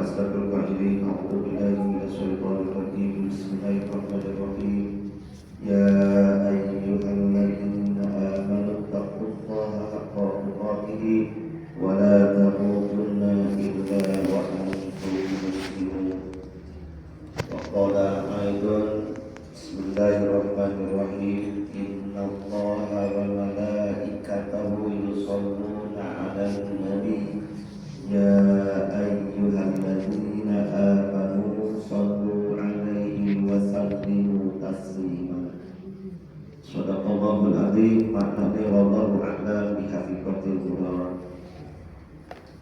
وأسباب القائلين أعوذ بالله من الشيطان الرجيم بسم الله الرحمن الرحيم يا أيها الذين آمنوا اتقوا الله حق تقاته ولا تموتن إلا وأنتم مسلمون وقال أيضا بسم الله الرحمن الرحيم إن الله وملائكته يصلون على النبي يا أيها الذين آمنوا صلوا عليه وسلموا تسليما صدق الله العظيم maknanya wallahu a'lam bihaqiqatil Quran.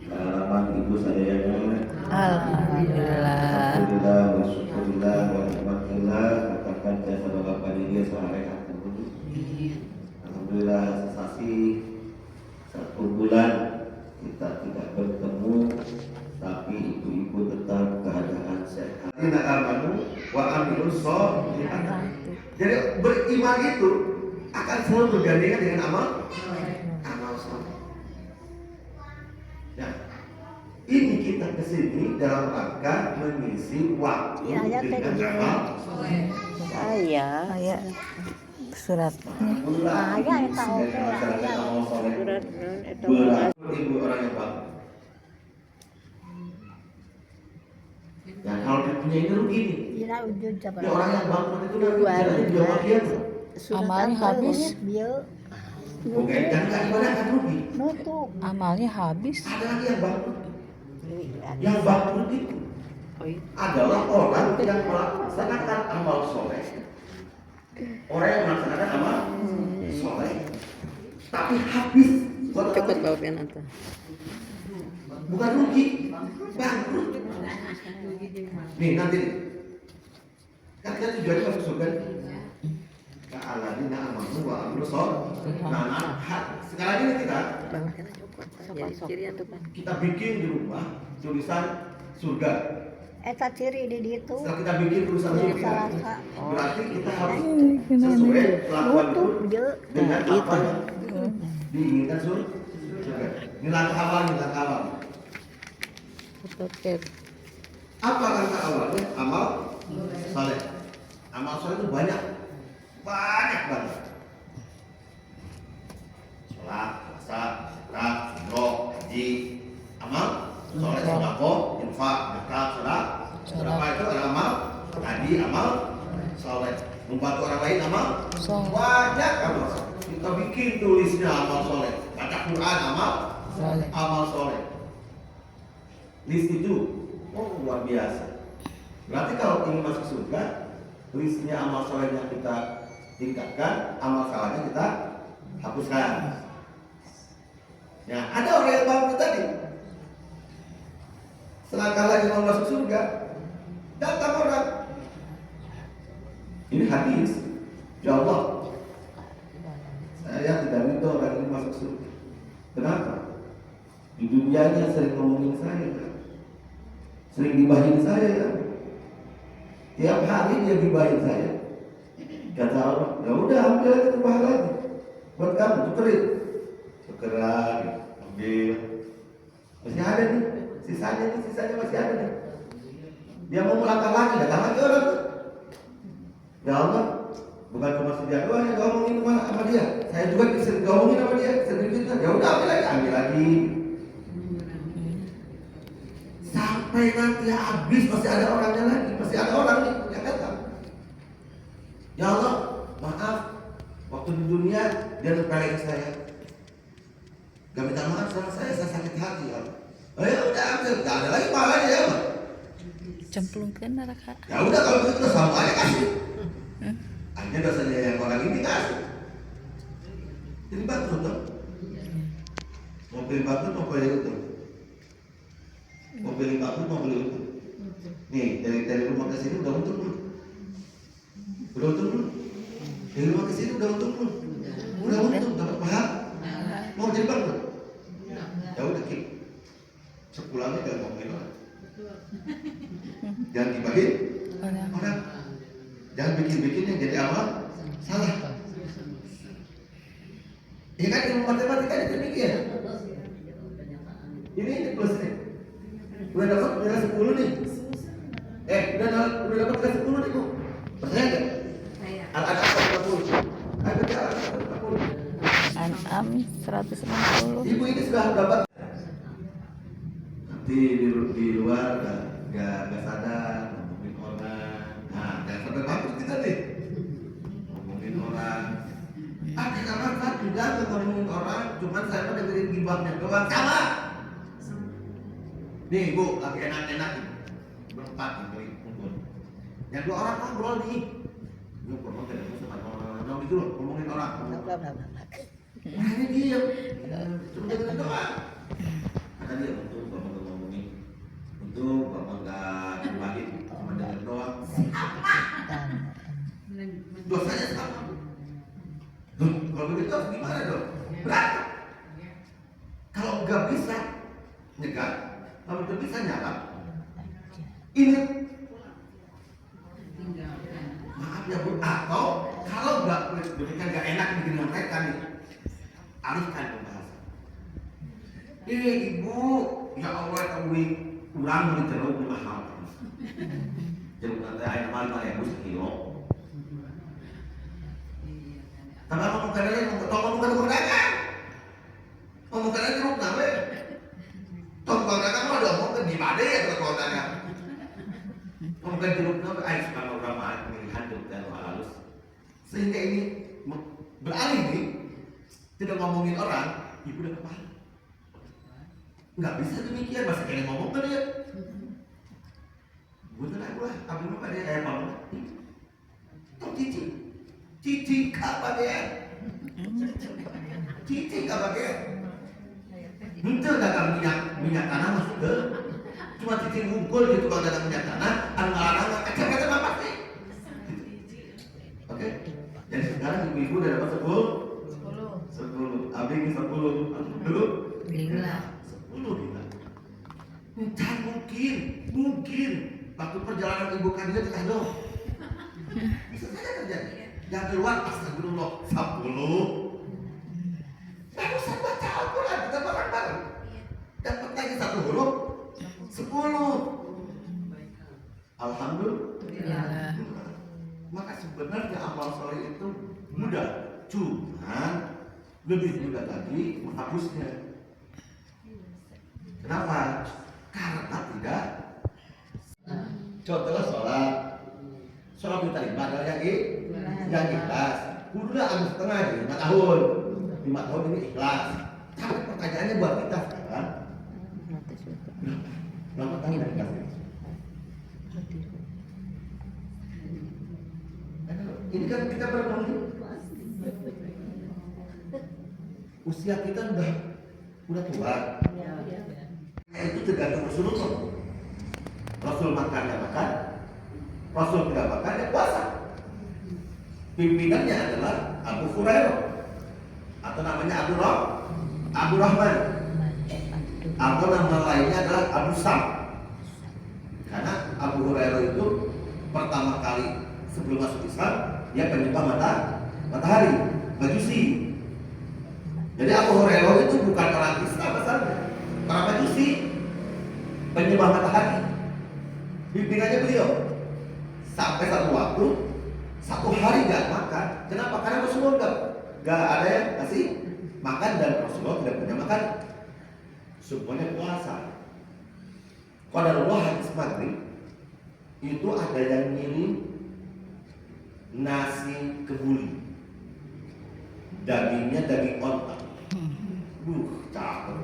Harapan ibu saya alhamdulillah wa syukurillah wa nikmatillah katakan jasa bapak dia seorang dulu. Alhamdulillah sensasi 1 bulan kita tidak bertemu, tapi ibu-ibu tetap keadaan sehat. Inna amanu wa amilus sholihat. Jadi beriman itu akan selalu bergandengan dengan amal soleh. Nah, ini kita kesini dalam rangka mengisi waktu dengan amal soleh. Saya surat Ibu orang yang bagus. Ya kalau dia punya ini rugi nih. Ya orang yang bagus itu nanti dia bagian. amalnya habis. Oke, dan nggak ibadah kan rugi. Amalnya habis. Ada lagi yang bagus. Yang bagus itu adalah orang yang melaksanakan amal soleh. Orang yang melaksanakan amal soleh, tapi habis. Cepat bawain nanti. Bukan rugi, bangkrut. Nih nanti, kan kita tujuannya masuk surga. Ka'aladina amanu wa amilus sholihat. Nah, sekarang ini kita bikin di rumah tulisan surga. Eta ciri di itu. Setelah kita bikin tulisan surga, berarti kita harus sesuai lakukan itu dengan apa yang diinginkan surga. Ini langkah awal. Apa langkah awalnya? Amal soleh. Amal soleh itu banyak banget. Sholat, puasa, zakat, umroh, haji, amal soleh, sedekah, infak, zakat, sedekah itu adalah amal tadi, amal soleh. Membantu orang lain amal banyak amal soleh. Kita bikin tulisnya amal soleh. Baca Quran amal soleh. List itu luar biasa. Berarti kalau ingin masuk surga, listnya amal solehnya kita tingkatkan, amal salahnya kita hapuskan. Nah, ada orang yang bangun tadi, selangkah lagi mau masuk surga, datang orang. Ini hadis, ya Allah, saya tidak minta orang ini masuk surga. Kenapa? Di dunianya sering ngomongin saya, sering gibahin saya ya. Tiap hari dia gibahin saya. Kata Allah, ya udah ambil aja tuh pahala lagi. Buat kamu tukerin. Tukeran, ambil. Masih ada nih, sisanya masih ada nih. Dia mau melangkah lagi, datang lagi orang tuh. Ya Allah, bukan cuma sedia doang yang ngomongin sama dia. Saya juga sering ngomongin sama dia, sering gitu. Ya udah ambil lagi. Sampai nanti habis masih ada orangnya lagi, masih ada orang nih yang datang. Ya Allah, maaf, waktu di dunia dia terpeleng saya. Gak minta maaf sama saya sakit hati ya Allah. Oh ya udah ambil, gak ada lagi pahalanya ya Allah. Cemplungkan neraka. Ya udah kalau gitu sama aja kasih. Hanya dosanya yang orang ini kasih. Jadi bangkrut dong. Mau pilih bangkrut mau pilih untung. Mau pilih bangkrut mau pilih untung. Nih dari rumah ke sini udah untung belum? Udah untung belum? Dari rumah ke sini udah untung belum? Udah untung dapat pahala. Mau jadi bangkrut? Ya udah kip. Sepulangnya jangan ngomongin orang. Jangan dibagiin orang. Jangan bikin yang jadi amal salah. Ya kan ilmu matematika itu demikian. Ini plusnya. Udah dapat nilai 10 nih. Udah dapat nilai 10 nih Bu. Percaya nggak? Ada 40. Ayo baca Al-Qur'an 40. An'am 160. Ibu ini sudah dapat. Nanti di luar nggak sadar ngomongin orang. Nah, jangan sampai bagus kita nih. Ngomongin orang. Di kamar saya juga ngomongin orang, cuman saya mah dengerin gibahnya doang. Sama. Nih Bu, lagi enak-enak nih. Berempat nih, kumpul. Yang 2 orang ngobrol nih. Yuk, ngomong ke dalam sama orang gitu loh, ngomongin orang. Ini dia. Cuma dengerin doang. Kata dia untuk bapak ngomongin, untuk bapak nggak dibagi, cuma dengerin doang. Dosanya sama. Kalau begitu gimana dong? Berantem. Kalau nggak bisa nyegah, kalau nggak bisa nyala, ini maaf ya Bu, atau kalau nggak demikian nggak enak dengan mereka nih, alihkan pembahasan. Ibu, ya Allah kamu kurang beli jeruk mahal. Jeruk nanti air mahal 5.000 sekilo. Tapi ngomong kadang ngomong pedagang, ngomong kadang jeruk nawe. Tong pedagang mau ngomong ke gimana ya kalau dagang. Ngomong jeruk nawe, air sekarang orang mahal pemilihan jeruk dan halus. Sehingga ini beralih nih, tidak ngomongin orang, ibu udah kepala. Nggak bisa demikian, masa kalian ngomong kan dia. Bener aku lah, abis apa dia kayak mama. Tong cici apa dia? Cici apa dia? Bener dagang minyak tanah masuk ke, cuma cici ngumpul gitu kalau dagang minyak tanah, anak-anak kecil-kecil apa sih? Oke, jadi sekarang ibu-ibu udah dapat 10. Abi 10. Dulu? 10 gila. Entah mungkin waktu perjalanan ibu kandidat kita dong. Bisa saja terjadi. Yang keluar astagfirullah 10. Barusan baca Al-Quran kita bareng-bareng. Dapat lagi 1 huruf 10. Alhamdulillah. Maka sebenarnya amal soleh itu mudah, cuman lebih mudah lagi menghapusnya. Kenapa? Karena tidak. Contohnya sholat diterima adalah yang ikhlas. Kudulah anu setengah di 5 tahun. 5 tahun ini ikhlas. Tapi pertanyaannya buat kita sekarang. Berapa tahun yang ikhlas? Ini kan kita bertemu. Usia kita udah tua. Itu tergantung Rasulullah. Rasul makan ya makan, Rasul tidak makan ya puasa. Pimpinannya adalah Abu Hurairah atau namanya Abu Rahman. Atau nama lainnya adalah Abu Sam. Karena Abu Hurairah itu pertama kali sebelum masuk Islam dia penyembah matahari, Majusi. Jadi Abu Hurairah itu bukan orang Islam asalnya, orang Majusi, penyembah matahari. Pimpinannya beliau sampai satu waktu, 1 hari gak makan. Kenapa? Karena Rasulullah gak ada yang kasih makan dan Rasulullah tidak punya makan. Semuanya puasa. Qadarullah hadis maghrib itu ada yang ngirim nasi kebuli, dagingnya daging onta. Cakep.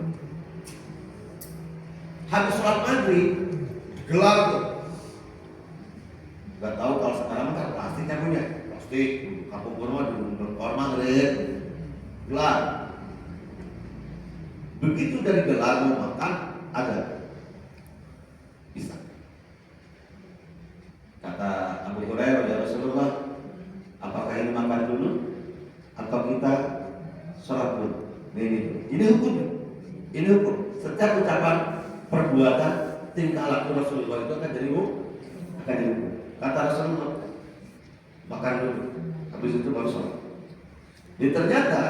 Habis sholat maghrib gelar tuh. Gak tahu kalau sekarang kan plastiknya punya plastik. Kampung Burma dulu korma ngeliat gelar. Begitu dari gelar mau makan ada bisa. Kata Abu Hurairah, ya Rasulullah, apakah ini makan dulu atau kita sholat dulu? Ini hukum. Ini hukum. Setiap ucapan, perbuatan, tingkah laku Rasulullah itu akan jadi hukum. Kata Rasulullah, makan dulu, habis itu baru sholat. Jadi ternyata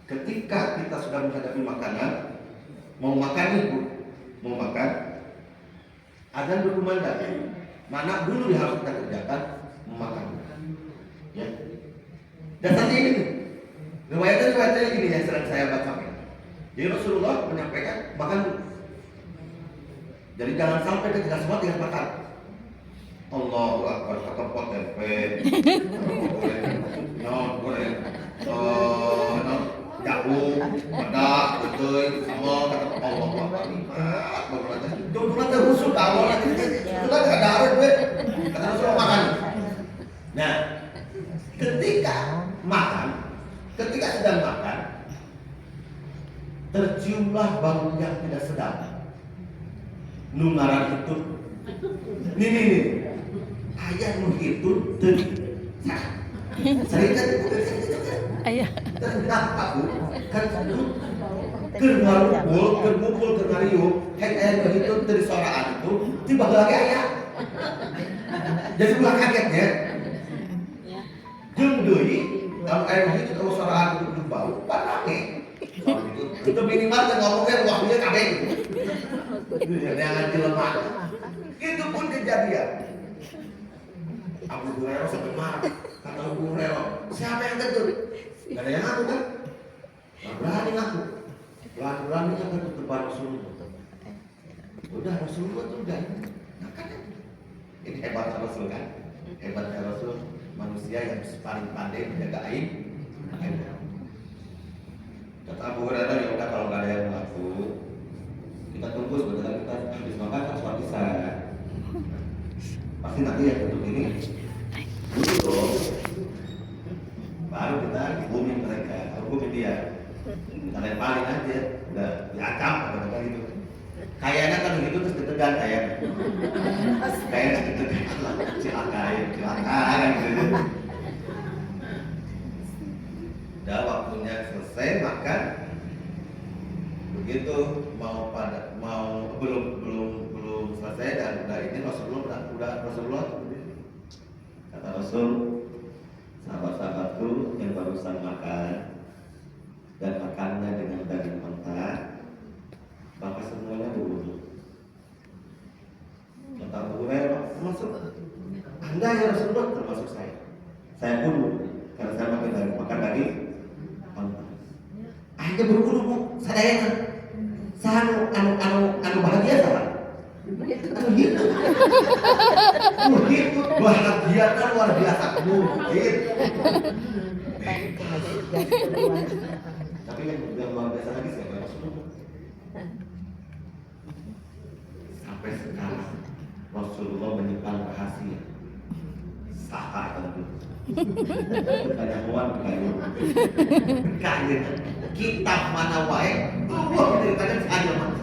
ketika kita sudah menghadapi makanan, mau makan ibu, mau makan, azan berkumandang. Mana dulu yang harus kita kerjakan? Makan. Ya. Dan tadi ini riwayatnya gini yang sering saya baca. Jadi Rasulullah menyampaikan makan dulu. Jadi jangan sampai kita semua tinggal makan. Allahu Akbar, kata pot tempe, goreng, jagung, pedak, betul, sama kata Allahu Akbar. Cuma terusuk awal lagi, itu kan ada arah gue, kata Rasulullah makan. Nah, ketika sedang makan, terciumlah bau yang tidak sedap. Nungaran itu, nih. Ayah menghitung tadi, sering kan? Ayah. Ternak aku kan itu kermukul kermariu, ayah menghitung dari suaraan itu tiba lagi ayah. Jadi bukan kagetnya. Jendui, kalau ayah menghitung kalau suaraan itu bau, panangnya. Itu minimal kan ngomongnya waktunya kabeh gitu. Jangan dilemah. Itu pun kejadian. Abu Hurairah sampai marah. Kata Abu Hurairah, siapa yang kentut? Gak ada yang ngaku kan? Gak berani ngaku. Berani-beraninya kan ke depan Rasulullah. Udah Rasulullah tuh udah. Nah kan ini hebatnya Rasul kan? Hebatnya Rasul manusia yang paling pandai menjaga aib. Kata Abu Hurairah, ya udah kalau gak ada yang ngaku, kita tunggu sebentar, kita habis makan kan suatu saat. Pasti nanti yang bentuk ini dulu baru kita hukumin mereka, hukumin dia. Kita lemparin aja, udah diacam atau gitu. Kayaknya kan begitu terus ditegan kayaknya ditegan lah, silakan gitu. Udah waktunya selesai makan, begitu belum selesai dan udah ini Rasulullah kata Rasul, sahabat-sahabatku yang barusan makan dan makannya dengan daging mentah, maka semuanya berwudu. Kata Abu Hurairah, termasuk Anda ya Rasulullah, termasuk saya pun karena saya makan daging mentah. Akhirnya berwudu bu, sadayana. Anu bahagia sama. Begitu bahagia kan luar biasa mungkin. Tapi yang luar biasa lagi siapa Rasulullah? Sampai sekarang Rasulullah menyimpan rahasia. Saka tentu. Banyak uang kayu. Kitab mana wae, ceritanya saya mah.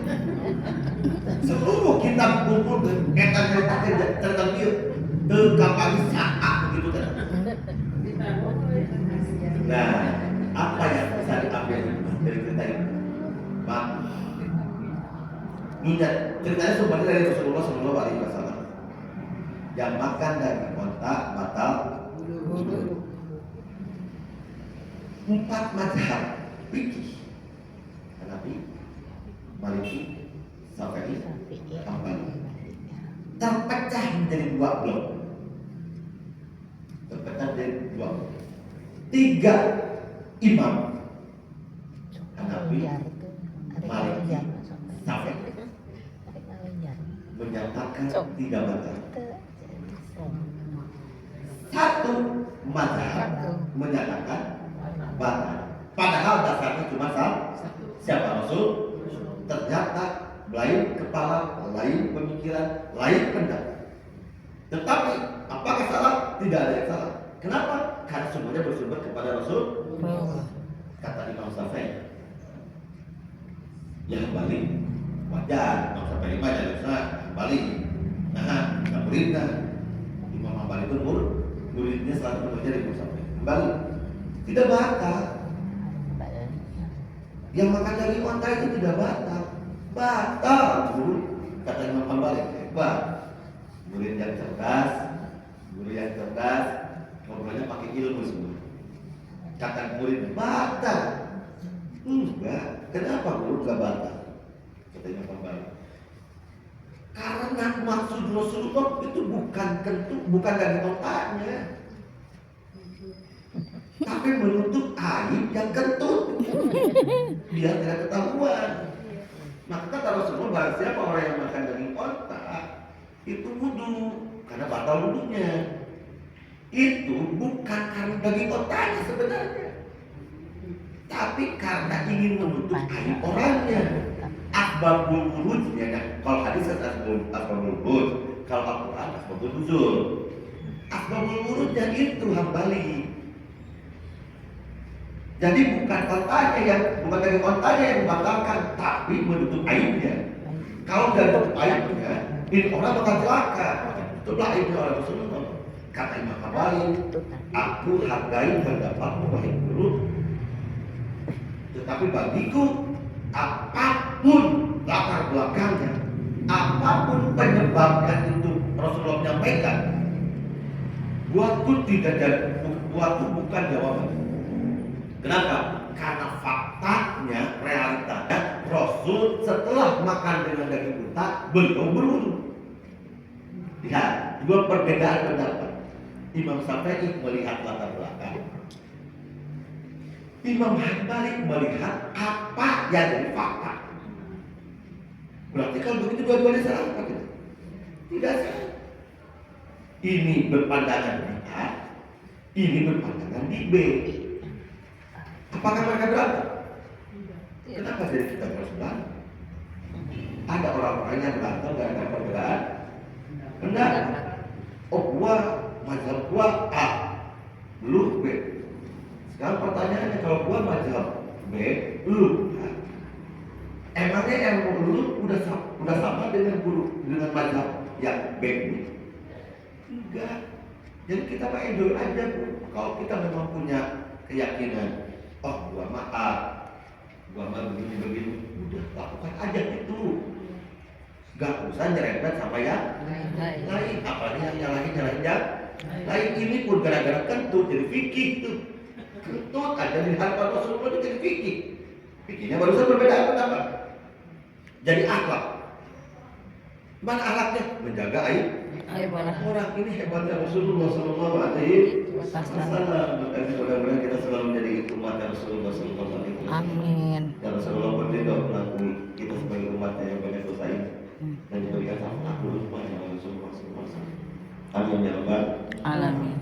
Seluruh kitab kumpul cerita tertentu terkapal saat begitu kan. Nah, apa yang bisa diambil dari cerita ini? Pak, ceritanya sebenarnya dari Rasulullah SAW. Yang makan dari kontak batal. 4 mazhab fikih, Hanafi, Maliki, Syafi'i, Hambali terpecah menjadi 2 blok. 3 imam Hanafi, Maliki, Syafi'i menyatakan tidak batal. 1 mazhab menyatakan batal. Padahal dasarnya cuma siapa Rasul? Ternyata lain kepala, lain pemikiran, lain pendapat. Tetapi apakah salah? Tidak ada yang salah. Kenapa? Karena semuanya bersumber kepada Rasul. Kata Imam Syafi'i, yang balik wajar. Imam Syafi'i banyak balik. Nah, muridnya Imam Hambali itu muridnya selalu bekerja di Imam Syafi'i. Kembali, tidak batal. Yang makan daging unta itu tidak batal. Batal, kata Imam Hambali. Hebat. Murid yang cerdas, ngobrolnya pakai ilmu semua. Kata murid, batal. Enggak. Kenapa guru enggak batal? Kata Imam Hambali. Karena Karena maksud Rasulullah itu bukan kentut, bukan dari otaknya, tapi menutup aib yang kentut biar tidak ketahuan. Maka kata Rasulullah, barang siapa orang yang makan daging onta itu wudu, karena batal wudunya. Itu bukan karena daging ontanya sebenarnya, tapi karena ingin menutup aib orangnya. Asbabul wurudnya, nah, kalau hadis asbabul wurud, kalau Al-Quran asbabul nuzul. Asbabul wurudnya itu hambali. Jadi bukan kontanya yang, bukan dari kontanya yang membatalkan, tapi menutup aibnya. Kalau dari menutup aibnya, ini orang bakal celaka. Itulah aibnya orang Rasulullah. Kata Imam Hambali, aku hargai pendapatmu wahai guru, tetapi bagiku apapun latar belakangnya, apapun penyebabnya itu Rasulullah menyampaikan, buatku bukan jawaban. Kenapa? Karena faktanya, realitanya, Rasul setelah makan dengan daging unta, beliau berwudu. Lihat, dua perbedaan pendapat. Imam Syafi'i melihat latar belakang, Imam Hambali melihat apa yang jadi fakta. Berarti kalau begitu dua-duanya salah apa tidak? Tidak salah. Ini berpandangan di A, ini berpandangan di B. Apakah mereka berantem? Kenapa jadi kita harus berantem? Ada orang-orang yang berantem gara-gara perbedaan? Enggak. Oh, gua mazhab gua A, lu B. Sekarang pertanyaannya, kalau gua mazhab B, lu A. Emangnya yang lu udah sama dengan mazhab yang B ini? Enggak. Jadi kita mah enjoy aja, Bu. Kalau kita memang punya keyakinan, oh gua maaf, gua mah begini, udah lakukan aja itu. Gak usah nyerempet sampai yang lain, apalagi yang nyalahin yang lain. Ini pun gara-gara kentut jadi fikih tuh. Kentut ada di hadapan Rasulullah itu jadi fikih. Fikihnya barusan berbeda pendapat. Jadi akhlak. Mana akhlaknya? Menjaga aib orang. Ini hebatnya Rasulullah Sallallahu Alaihi Wasallam. Makanya mudah-mudahan kita selalu menjadi umat Rasulullah Sallallahu Alaihi Wasallam. Amin. Dan Rasulullah bertindak mengakui kita sebagai umatnya yang banyak dosa ini dan diberikan syafaat rumah yang Rasulullah Sallallahu Alaihi Wasallam. Amin ya Rabbal Alamin.